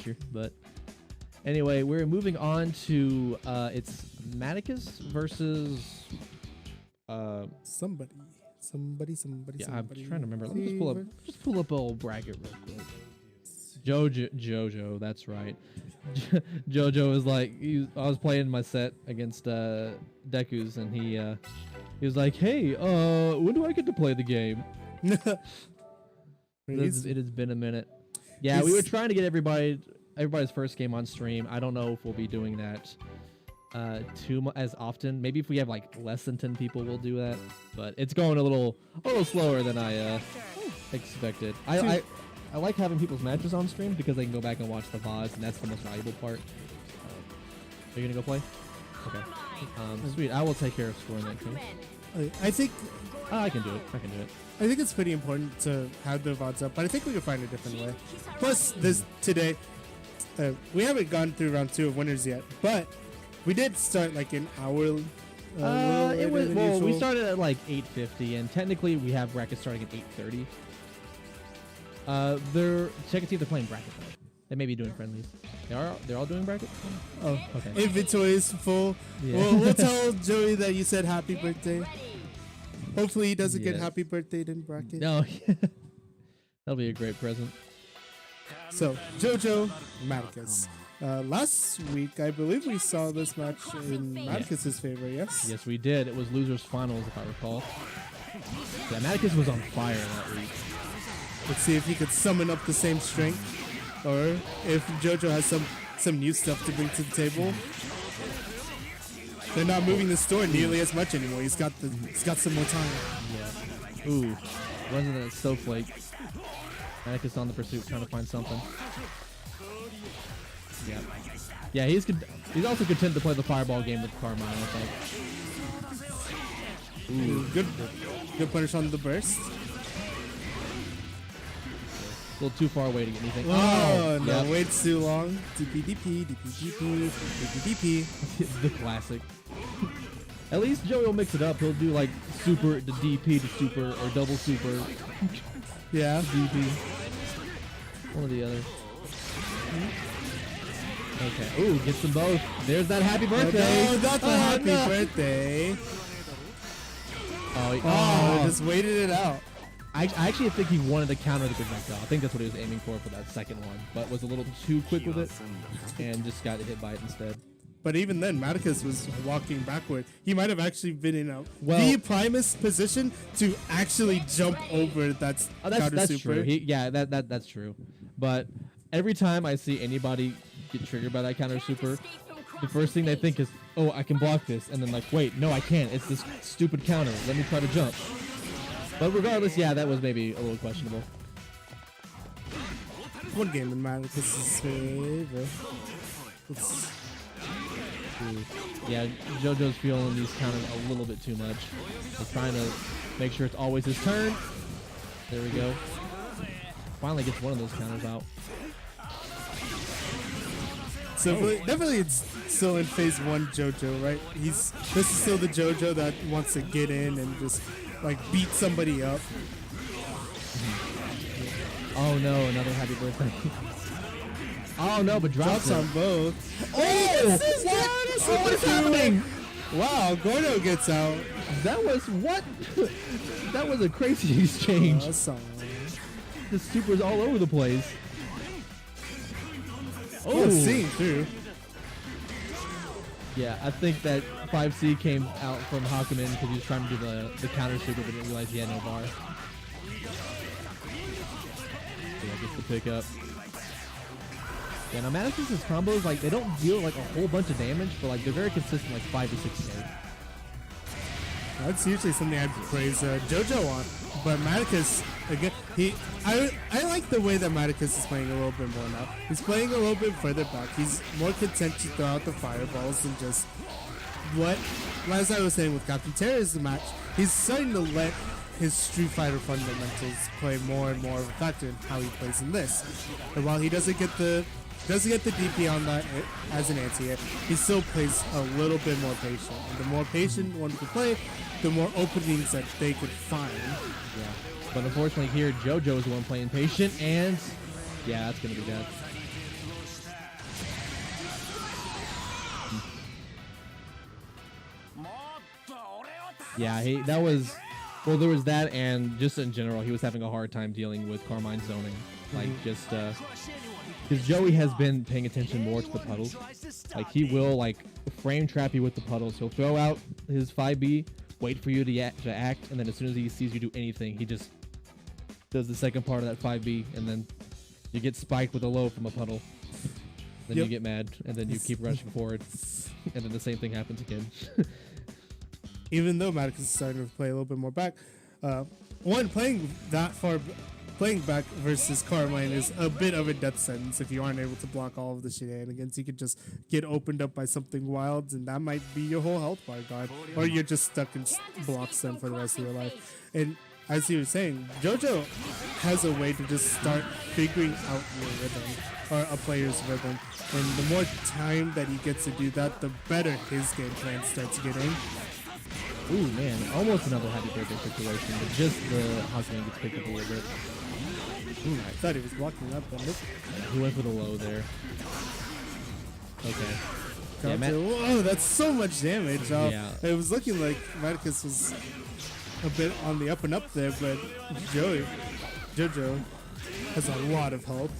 nature. But anyway, we're moving on to it's Mattikus versus somebody. Yeah, I'm trying to remember. Let me just pull up a old bracket real quick. Jojo, that's right. Jojo is like, I was playing my set against Deku's, and he was like, "Hey, when do I get to play the game?" It has been a minute. Yeah, we were trying to get everybody's first game on stream. I don't know if we'll be doing that as often. Maybe if we have like less than 10 people, we'll do that. But it's going a little slower than I expected. I like having people's matches on stream because they can go back and watch the VODs, and that's the most valuable part. Are you gonna go play? Okay. Sweet. I will take care of scoring that game. I think I can do it. I think it's pretty important to have the VODs up, but I think we can find a different way. Plus, today, we haven't gone through round 2 of winners yet, but we did start like an hour. We started at like 8:50, and technically we have brackets starting at 8:30. Check and see if they're playing bracket mode. They may be doing friendlies. They're all doing bracket? Oh, okay. Inventory is full. Yeah. We'll tell Joey that you said happy birthday. Hopefully he doesn't get happy birthday in bracket. No. That'll be a great present. So, Jojo, Mattikus. Last week, I believe we saw this match in Mattikus' favor, yes? Yes, we did. It was losers finals, if I recall. Yeah, Mattikus was on fire that week. Let's see if he could summon up the same strength, or if Jojo has some new stuff to bring to the table. They're not moving the store nearly as much anymore. He's got some more time. Yeah. Ooh, runs into that snowflake. Mattikus on the pursuit, trying to find something. Yeah. Yeah, he's also content to play the fireball game with Carmine, I think. Ooh, good punish on the burst. A little too far away to get anything. Oh, no, waits too long. DP. The classic. At least Joey will mix it up. He'll do like super to DP to super or double super. Yeah. DP. One or the other. Okay. Ooh, gets them both. There's that happy birthday. No, not the happy birthday. Oh, just waited it out. I actually think he wanted to counter the good knockdown. I think that's what he was aiming for that second one, but was a little too quick with it and just got hit by it instead. But even then, Mattikus was walking backward. He might have actually been in the Primus position to actually jump over that counter that's super. True. That's true. But every time I see anybody get triggered by that counter super, the first thing they think is, "Oh, I can block this," and then like, "Wait, no, I can't. It's this stupid counter. Let me try to jump." But regardless, yeah, that was maybe a little questionable. One game in Mattikus' favor. Yeah, Jojo's feeling these counters a little bit too much. He's trying to make sure it's always his turn. There we go. Finally gets one of those counters out. So definitely it's still in phase 1 Jojo, right? This is still the Jojo that wants to get in and just like beat somebody up. Oh no, another happy birthday. Oh no, but drops on both. What is happening? Wow, Gordeau gets out. That was what? That was a crazy exchange. The super's all over the place. Oh, seeing through. Yeah, I think that 5C came out from Hakumen because he was trying to do the counter super, but didn't realize he had no bar. Yeah, gets the pick up. Yeah, now Mattikus' combos, like, they don't deal like a whole bunch of damage, but like they're very consistent, like 5 to 6K. That's usually something I'd praise Jojo on, but Mattikus again. I like the way that Mattikus is playing a little bit more now. He's playing a little bit further back. He's more content to throw out the fireballs and just as I was saying with Captain Terra's match. He's starting to let his Street Fighter fundamentals play more and more of a factor in how he plays in this. And while he doesn't get the DP on that as an anti-hit, he still plays a little bit more patient. And the more patient one can play, the more openings that they could find. Yeah. But unfortunately here, Jojo is the one playing patient, and yeah, that's going to be dead. Yeah, that was. Well, there was that, and just in general, he was having a hard time dealing with Carmine's zoning. Like, just, because Joey has been paying attention more to the puddles. Like, he will, like, frame trap you with the puddles. He'll throw out his 5B, wait for you to act, and then as soon as he sees you do anything, he just does the second part of that 5B, and then you get spiked with a low from a puddle. Then you get mad, and then you keep rushing forward, and then the same thing happens again. Even though Mattikus is starting to play a little bit more back, playing back versus Carmine is a bit of a death sentence if you aren't able to block all of the shenanigans. You could just get opened up by something wild, and that might be your whole health bar gone, or you're just stuck in blocks then for the rest of your life. And as you were saying, Jojo has a way to just start figuring out your rhythm, or a player's rhythm. And the more time that he gets to do that, the better his game plan starts getting. Ooh, man, almost another happy birthday situation, but just the Hakumen gets picked up a little bit. Ooh, I thought he was blocking up, but nope. He went for the low there. Okay. Yeah, whoa, that's so much damage. Yeah. It was looking like Mattikus was a bit on the up and up there, but Jojo has a lot of health.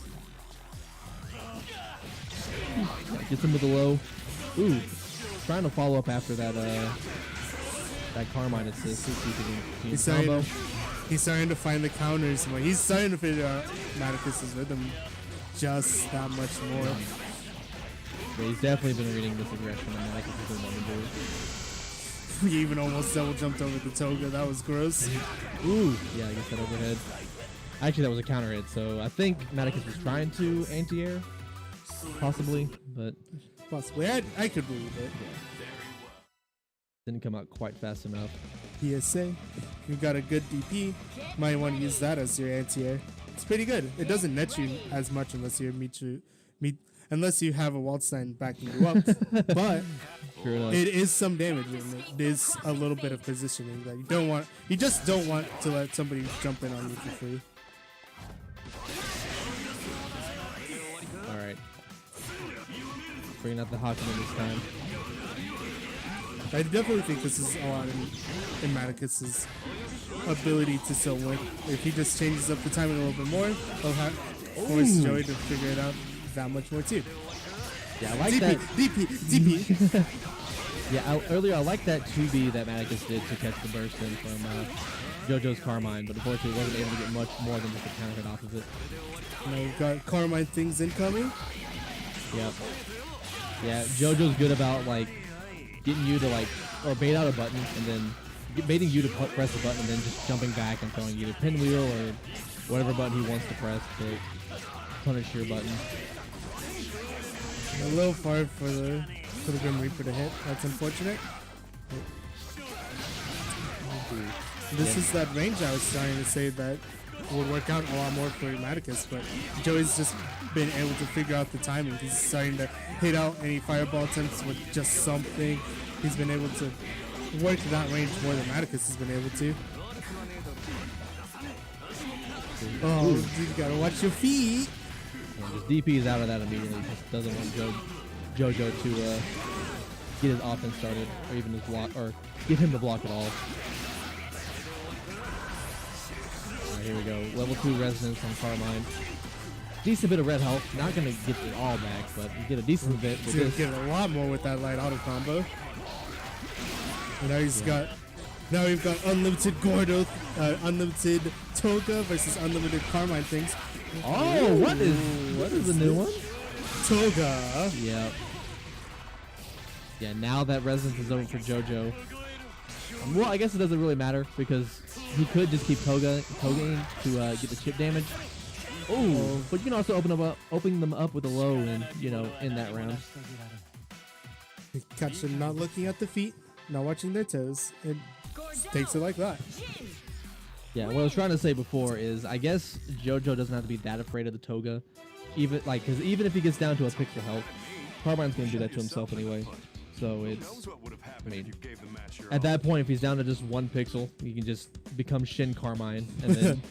Gets him with the low. Ooh, trying to follow up after that that Carmine assist. He's starting to find the counters more. He's starting to figure out Mattikus' rhythm just that much more. Yeah, he's definitely been reading this aggression, and Mattikus has been wanting to do. He even almost double jumped over the toga. That was gross. Ooh, yeah, I guess that overhead. Actually, that was a counter hit, so I think Mattikus was trying to anti-air, possibly, but possibly. I could believe it. Yeah. Didn't come out quite fast enough. PSA, you got a good DP. Might want to use that as your anti-air. It's pretty good. It doesn't net you as much unless you unless you have a Waldstein backing you up. But it is some damage, and it is a little bit of positioning that you don't want. You just don't want to let somebody jump in on you for free. All right, bringing out the Hakumen this time. I definitely think this is a lot in Mattikus' ability to still win. If he just changes up the timing a little bit more, he'll force Joey to figure it out that much more too. Yeah, I like DP, that. DP. Yeah, earlier I like that 2B that Mattikus did to catch the burst in from Jojo's Carmine, but unfortunately wasn't able to get much more than just a counter hit off of it. Now we've got Carmine things incoming. Yep. Yeah, Jojo's good about like getting you to like, or bait out a button and then baiting you to press a button and then just jumping back and throwing either pinwheel or whatever button he wants to press to punish your button. A little far for the Grim Reaper to hit. That's unfortunate. This is that range I was trying to say that would work out a lot more for Mattikus, but Joey's just been able to figure out the timing. He's starting to hit out any fireball attempts with just something. He's been able to work that range more than Mattikus has been able to. Oh, you gotta watch your feet. Just DP is out of that immediately. Just doesn't want Jojo to get his offense started, or even his block, or get him to block at all. Alright, here we go. Level 2 resonance on Carmine. Decent bit of red health. Not gonna get it all back, but you get a decent bit. He's gonna get a lot more with that light auto combo. And now he's got. Now we've got unlimited Gordeau, unlimited Toga versus unlimited Carmine things. Oh, what is the new one? Toga. Yep. Yeah, now that resonance is over for Jojo. Well, I guess it doesn't really matter because he could just keep Togaing to get the chip damage. Oh, but you can also open them up with a low and in that round. Catch them not looking at the feet, not watching their toes. It takes it like that. Yeah, what I was trying to say before is I guess Jojo doesn't have to be that afraid of the Toga, because even if he gets down to a pixel health, Carmine's gonna do that to himself anyway. So it's, I mean, at that point, if he's down to just 1 pixel, you can just become Shin Carmine and then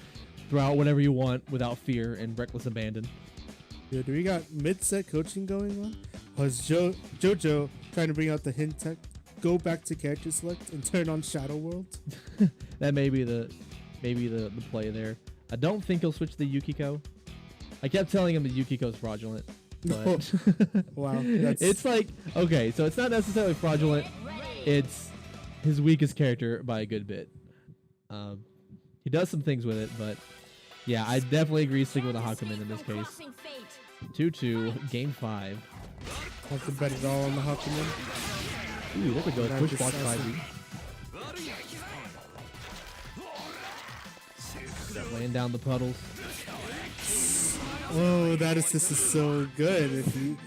throw out whatever you want without fear and reckless abandon. Yeah, do we got mid-set coaching going on? Was Jojo trying to bring out the hint tech go back to character select and turn on Shadow World? That may be the play there. I don't think he'll switch to the Yukiko. I kept telling him the Yukiko's fraudulent. But Wow. That's it's like, okay, so it's not necessarily fraudulent. It's his weakest character by a good bit. He does some things with it, but yeah, I definitely agree sticking with the Hakumen in this case. 2-2, game 5. have to bet it all on the Hakumen. Ooh, there we go. That Push just block has 5B. Laying down the puddles. Oh, that assist is so good if you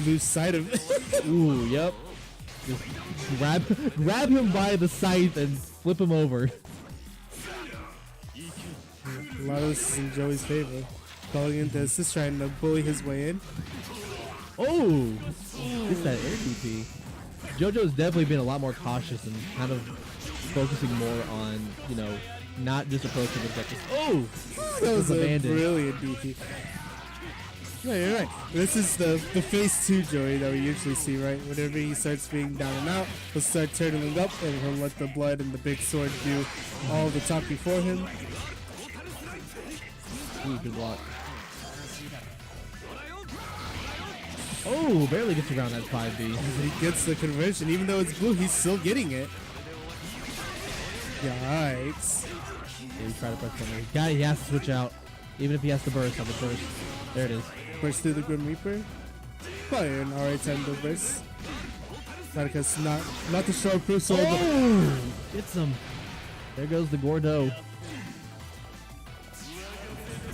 lose sight of it. Ooh, yep. Just grab him by the scythe and flip him over. A lot of this is in Joey's favor. Calling into assist, trying to bully his way in. Oh! It's that air DP. Jojo's definitely been a lot more cautious and kind of focusing more on, you know, not just approaching objectives. Oh! That was a abandoned. brilliant DP. Yeah, you're right. This is the phase 2 Joey that we usually see, right? Whenever he starts being down and out, he'll start turning up and he'll let the blood and the big sword do all the talk before him. Ooh, good block. Oh, barely gets around that 5B. He gets the conversion. Even though it's blue, he's still getting it. Yikes. Yeah, he tried to press something. Guy, he has to switch out. Even if he has to burst on the burst. There it is. Burst through the Grim Reaper. Probably an alright time to burst. Mattikus not the short proof sword. Oh! Gets him. There goes the Gordeau.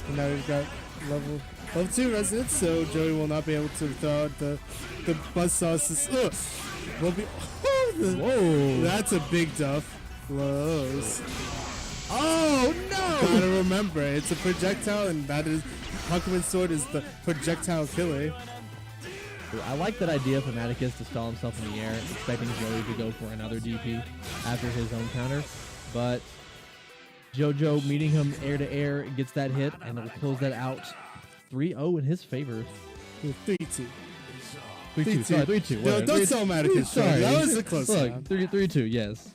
And now we've got level 2 resonance, so Joey will not be able to throw out the buzzsaw. Will be. Whoa! That's a big duff. Close. Oh no! Gotta remember, it's a projectile, and that is Hakumen's sword is the projectile killer. I like that idea for Mattikus to stall himself in the air, expecting Joey to go for another DP after his own counter, but Jojo meeting him air to air gets that hit, and it'll close that out. 3-0 in his favor. 3-2. 3-2. Sorry, 3-2. No, don't sell Mattikus. Sorry, that was a close Look, round. 3-2. Yes.